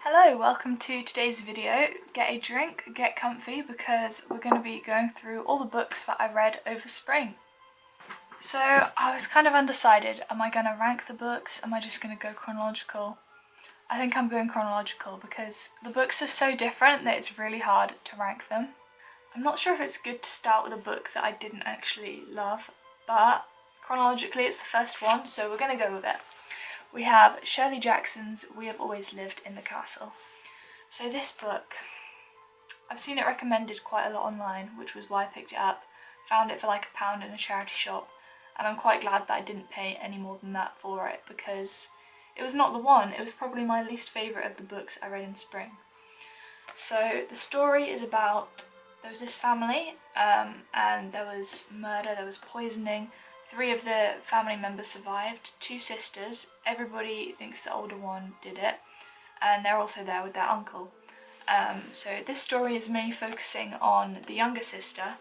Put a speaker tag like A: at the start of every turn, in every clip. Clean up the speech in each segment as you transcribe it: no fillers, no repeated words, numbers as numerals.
A: Hello, welcome to today's video. Get a drink, get comfy, because we're going to be going through all the books that I read over spring. So I was kind of undecided. Am I going to rank the books? Am I just going to go chronological? I think I'm going chronological because the books are so different that it's really hard to rank them. I'm not sure if it's good to start with a book that I didn't actually love, but chronologically it's the first one, so we're going to go with it. We have Shirley Jackson's We Have Always Lived in the Castle. So this book, I've seen it recommended quite a lot online, which was why I picked it up. Found it for like £1 in a charity shop, and I'm quite glad that I didn't pay any more than that for it, because it was not the one. It was probably my least favourite of the books I read in spring. So the story is about, there was this family, and there was murder, there was poisoning. 3 of the family members survived, 2 sisters. Everybody thinks the older one did it, and they're also there with their uncle. So this story is mainly focusing on the younger sister,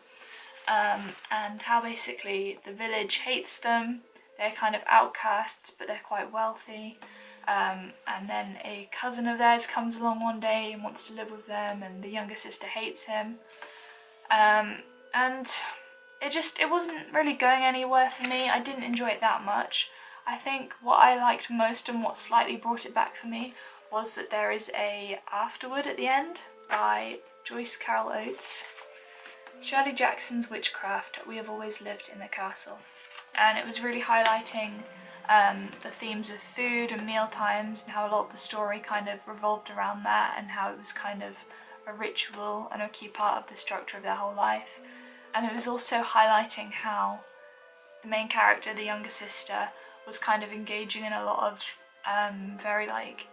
A: and how basically the village hates them. They're kind of outcasts, but they're quite wealthy. And then a cousin of theirs comes along one day and wants to live with them, and the younger sister hates him. And it wasn't really going anywhere for me. I didn't enjoy it that much. I think what I liked most and what slightly brought it back for me was that there is a afterword at the end by Joyce Carol Oates. Shirley Jackson's Witchcraft, We Have Always Lived in the Castle. And it was really highlighting the themes of food and meal times, and how a lot of the story kind of revolved around that, and how it was kind of a ritual and a key part of the structure of their whole life. And it was also highlighting how the main character, the younger sister, was kind of engaging in a lot of very like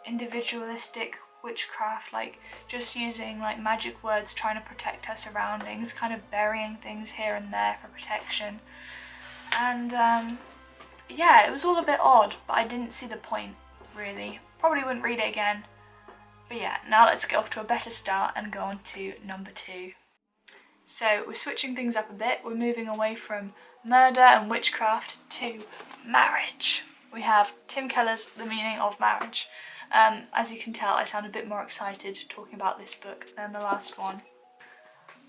A: individualistic witchcraft, like just using like magic words, trying to protect her surroundings, kind of burying things here and there for protection. And yeah, it was all a bit odd, but I didn't see the point really. Probably wouldn't read it again. But yeah, now let's get off to a better start and go on to number 2. So we're switching things up a bit. We're moving away from murder and witchcraft to marriage. We have Tim Keller's The Meaning of Marriage. As you can tell, I sound a bit more excited talking about this book than the last one.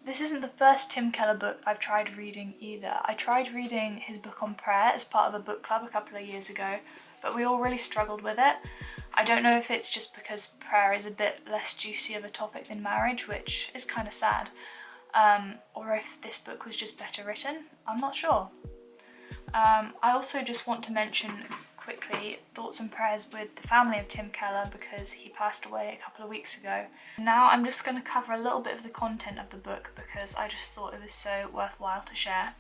A: This isn't the first Tim Keller book I've tried reading either. I tried reading his book on prayer as part of a book club a couple of years ago, but we all really struggled with it. I don't know if it's just because prayer is a bit less juicy of a topic than marriage, which is kind of sad. Or if this book was just better written, I'm not sure. I also just want to mention quickly thoughts and prayers with the family of Tim Keller, because he passed away a couple of weeks ago. Now I'm just going to cover a little bit of the content of the book because I just thought it was so worthwhile to share.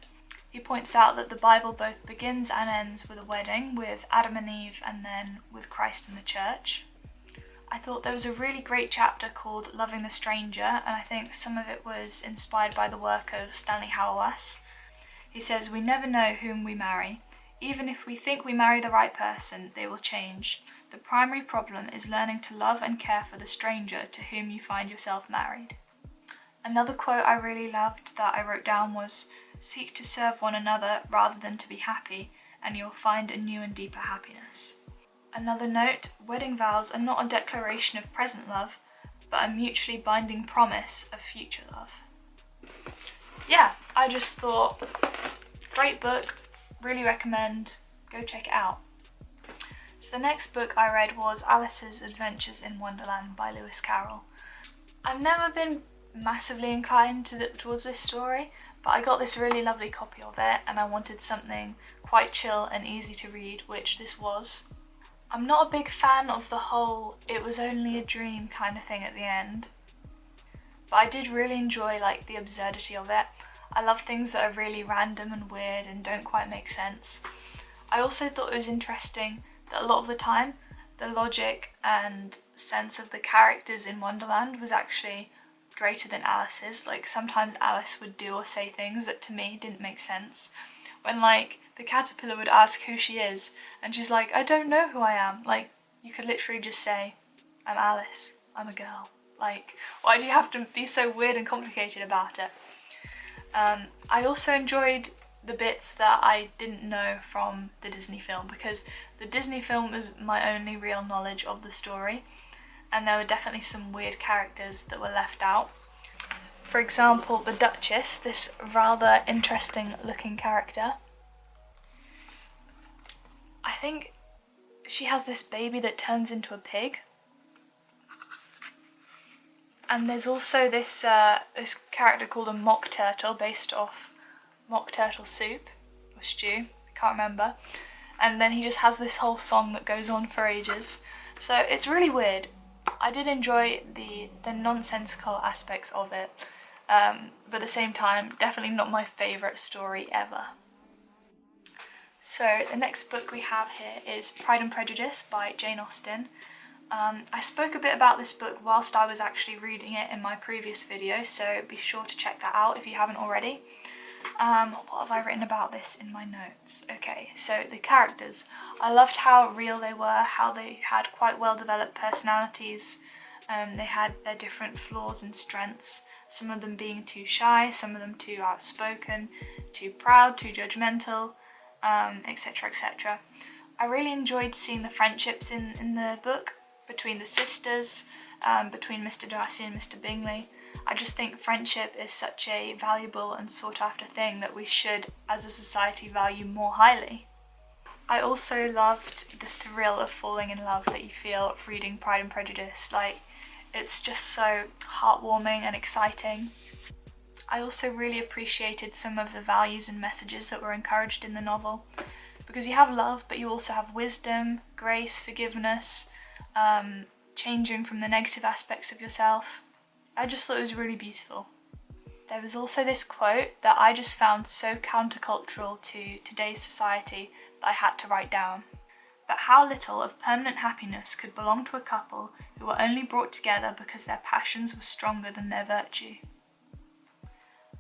A: He points out that the Bible both begins and ends with a wedding, with Adam and Eve, and then with Christ and the church. I thought there was a really great chapter called Loving the Stranger, and I think some of it was inspired by the work of Stanley Hauerwas. He says, "We never know whom we marry. Even if we think we marry the right person, they will change. The primary problem is learning to love and care for the stranger to whom you find yourself married." Another quote I really loved that I wrote down was, "Seek to serve one another rather than to be happy, and you'll find a new and deeper happiness." Another note, wedding vows are not a declaration of present love, but a mutually binding promise of future love. Yeah, I just thought, great book, really recommend, go check it out. So the next book I read was Alice's Adventures in Wonderland by Lewis Carroll. I've never been massively inclined towards this story, but I got this really lovely copy of it, and I wanted something quite chill and easy to read, which this was. I'm not a big fan of the whole "it was only a dream" kind of thing at the end, but I did really enjoy like the absurdity of it. I love things that are really random and weird and don't quite make sense. I also thought it was interesting that a lot of the time the logic and sense of the characters in Wonderland was actually greater than Alice's. Like sometimes Alice would do or say things that to me didn't make sense. When like the caterpillar would ask who she is, and she's like, "I don't know who I am." Like, you could literally just say, "I'm Alice, I'm a girl." Like, why do you have to be so weird and complicated about it? I also enjoyed the bits that I didn't know from the Disney film, because the Disney film is my only real knowledge of the story. and there were definitely some weird characters that were left out. For example, the Duchess, this rather interesting looking character. I think she has this baby that turns into a pig. And there's also this character called a mock turtle, based off mock turtle soup or stew, I can't remember. And then he just has this whole song that goes on for ages. So it's really weird. I did enjoy the nonsensical aspects of it, but at the same time, definitely not my favourite story ever. So the next book we have here is Pride and Prejudice by Jane Austen. I spoke a bit about this book whilst I was actually reading it in my previous video, so be sure to check that out if you haven't already. What have I written about this in my notes? Okay, so the characters. I loved how real they were, how they had quite well developed personalities. They had their different flaws and strengths, some of them being too shy, some of them too outspoken, too proud, too judgmental, etc, etc. I really enjoyed seeing the friendships in the book between the sisters, between Mr. Darcy and Mr. Bingley. I just think friendship is such a valuable and sought after thing that we should, as a society, value more highly. I also loved the thrill of falling in love that you feel reading Pride and Prejudice. Like, it's just so heartwarming and exciting. I also really appreciated some of the values and messages that were encouraged in the novel, because you have love, but you also have wisdom, grace, forgiveness, changing from the negative aspects of yourself. I just thought it was really beautiful. There was also this quote that I just found so countercultural to today's society that I had to write down. But how little of permanent happiness could belong to a couple who were only brought together because their passions were stronger than their virtue.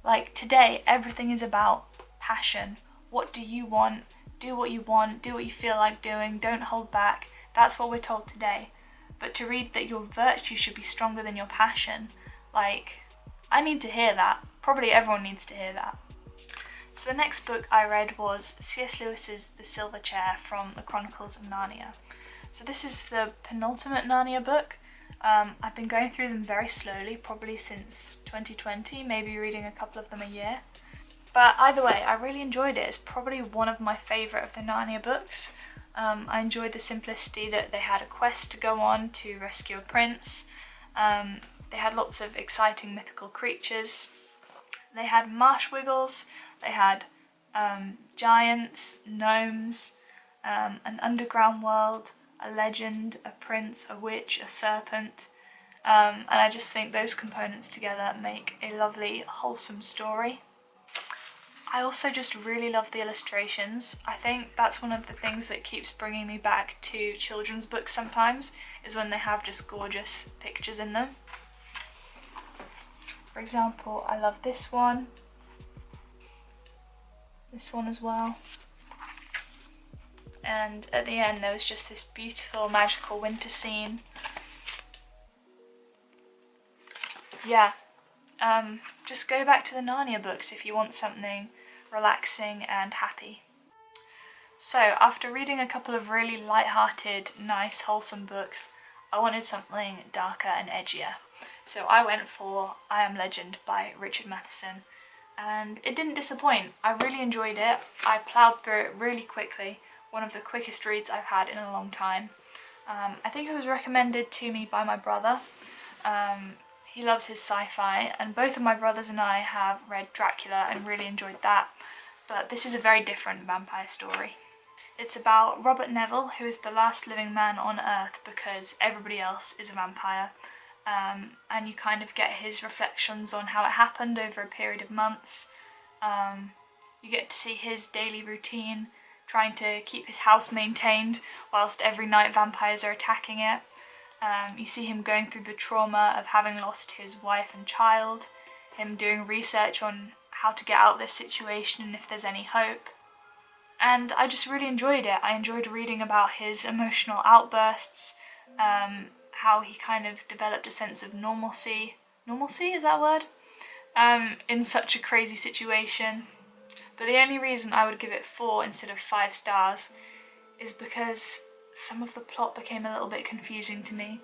A: Like, today, everything is about passion. What do you want? Do what you want, do what you feel like doing, don't hold back. That's what we're told today. But to read that your virtue should be stronger than your passion, like, I need to hear that. Probably everyone needs to hear that. So the next book I read was C.S. Lewis's The Silver Chair from the Chronicles of Narnia. So this is the penultimate Narnia book. I've been going through them very slowly, probably since 2020, maybe reading a couple of them a year. But either way, I really enjoyed it. It's probably one of my favourite of the Narnia books. I enjoyed the simplicity that they had a quest to go on to rescue a prince. They had lots of exciting mythical creatures. They had marsh wiggles, they had giants, gnomes, an underground world, a legend, a prince, a witch, a serpent. And I just think those components together make a lovely, wholesome story. I also just really love the illustrations. I think that's one of the things that keeps bringing me back to children's books sometimes, is when they have just gorgeous pictures in them. For example, I love this one as well. And at the end there was just this beautiful magical winter scene. Yeah, just go back to the Narnia books if you want something relaxing and happy. So after reading a couple of really light-hearted, nice, wholesome books, I wanted something darker and edgier. So I went for I Am Legend by Richard Matheson, and it didn't disappoint. I really enjoyed it. I ploughed through it really quickly, one of the quickest reads I've had in a long time. I think it was recommended to me by my brother. He loves his sci-fi, and both of my brothers and I have read Dracula and really enjoyed that, but this is a very different vampire story. It's about Robert Neville, who is the last living man on Earth because everybody else is a vampire. And you kind of get his reflections on how it happened over a period of months. You get to see his daily routine, trying to keep his house maintained whilst every night vampires are attacking it. You see him going through the trauma of having lost his wife and child, him doing research on how to get out of this situation and if there's any hope. And I just really enjoyed it. I enjoyed reading about his emotional outbursts, how he kind of developed a sense of normalcy, is that a word? In such a crazy situation. But the only reason I would give it 4 instead of 5 stars is because some of the plot became a little bit confusing to me.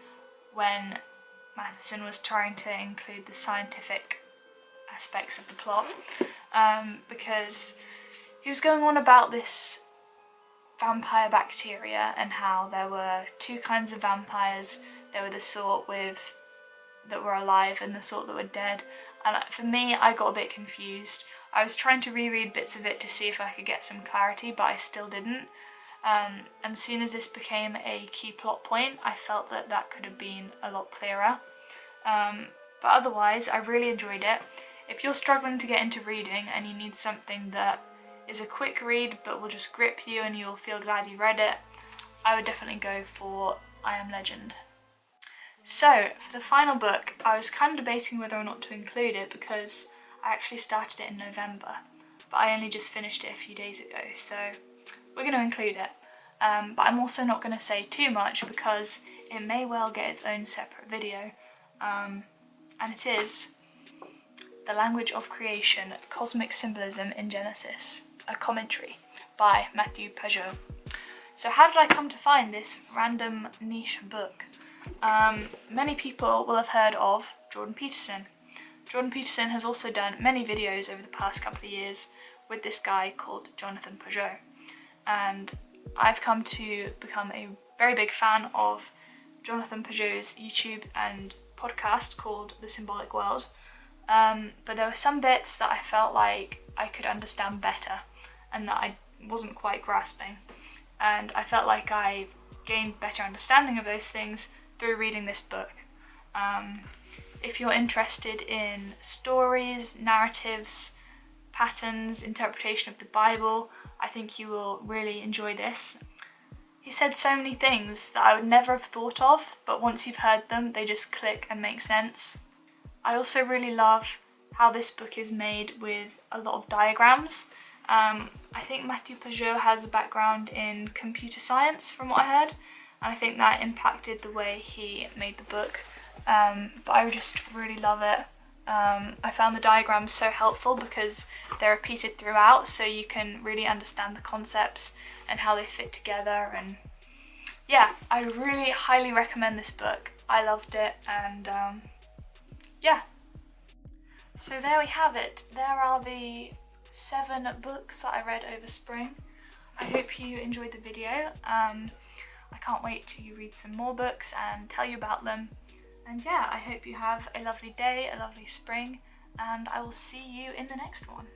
A: when Matheson was trying to include the scientific aspects of the plot, because he was going on about this vampire bacteria and how there were two kinds of vampires. There were the sort that were alive and the sort that were dead, and for me, I got a bit confused. I was trying to reread bits of it to see if I could get some clarity, but I still didn't. And as soon as this became a key plot point, I felt that could have been a lot clearer. But otherwise, I really enjoyed it. If you're struggling to get into reading and you need something that is a quick read but will just grip you and you'll feel glad you read it, I would definitely go for I Am Legend. So, for the final book, I was kind of debating whether or not to include it because I actually started it in November, but I only just finished it a few days ago, so we're going to include it. But I'm also not going to say too much because it may well get its own separate video, and it is The Language of Creation, Cosmic Symbolism in Genesis, a commentary by Matthew Pajot. So how did I come to find this random niche book? Many people will have heard of Jordan Peterson. Jordan Peterson has also done many videos over the past couple of years with this guy called Jonathan Pajot, and I've come to become a very big fan of Jonathan Pajot's YouTube and podcast called The Symbolic World, but there were some bits that I felt like I could understand better and that I wasn't quite grasping, and I felt like I gained better understanding of those things through reading this book. If you're interested in stories, narratives, patterns, interpretation of the Bible, I think you will really enjoy this. He said so many things that I would never have thought of, but once you've heard them, they just click and make sense. I also really love how this book is made with a lot of diagrams. I think Matthew Pajot has a background in computer science from what I heard, and I think that impacted the way he made the book, but I just really love it. I found the diagrams so helpful because they're repeated throughout, so you can really understand the concepts and how they fit together, and yeah, I really highly recommend this book. I loved it, and yeah. So there we have it. There are the 7 books that I read over spring. I hope you enjoyed the video. I can't wait to read some more books and tell you about them. And yeah, I hope you have a lovely day, a lovely spring, and I will see you in the next one.